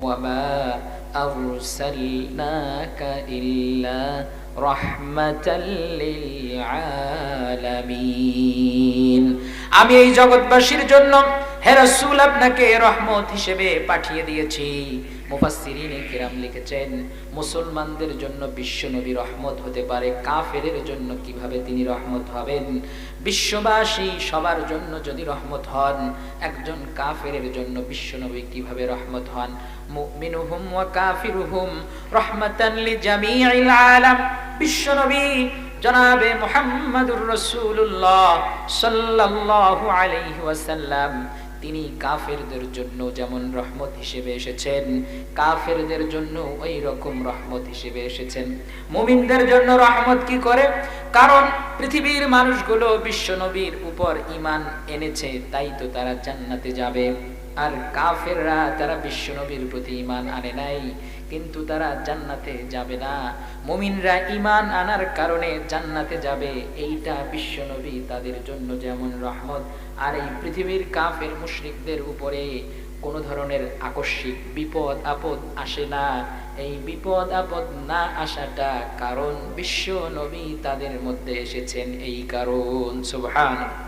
ওয়া মা আরসালনাকা ইল্লা রাহমাতাল লিল আলামিন। আমি এই জগৎবাসীর জন্য হে রাসূল আপনাকে রহমত হিসেবে পাঠিয়ে দিয়েছি। মুফাসসিরিনে কিরাম লিখেছেন, মুসলমানদের জন্য বিশ্বনবী রহমত হতে পারে, কাফেরের জন্য কিভাবে তিনি রহমত হবেন? বিশ্ববাসী সবার জন্য যদি রহমত হন, একজন কাফেরের জন্য বিশ্বনবী কিভাবে রহমত হন? মুমিনুহুম ওয়া কাফিরুহুম রাহমাতান লিজামিইল আলাম। বিশ্বনবী জনাবে মুহাম্মাদুর রাসূলুল্লাহ সাল্লাল্লাহু আলাইহি ওয়াসাল্লাম তিনি কাফেরদের জন্য যেমন রহমত হিসেবে এসেছেন, কাফেরদের জন্য ওই রকম রহমত হিসেবে এসেছেন। মুমিনদের জন্য রহমত কি করে? কারণ পৃথিবীর মানুষগুলো বিশ্বনবীর উপর ঈমান এনেছে, তাই তো তারা জান্নাতে যাবে। আর কাফেররা তারা বিশ্বনবীর প্রতি ঈমান আনে নাই, কিন্তু তারা জান্নাতে যাবে না। মুমিনরা ঈমান আনার কারণে জান্নাতে যাবে, এইটা বিশ্বনবী তাদের জন্য যেমন রহমত। আর এই পৃথিবীর কাফের মুশরিকদের উপরে কোনো ধরনের আকস্মিক বিপদ আপদ আসে না। এই বিপদ আপদ না আসাটা কারণ বিশ্বনবী তাদের মধ্যে এসেছেন, এই কারণ। সুবহানাল্লাহ।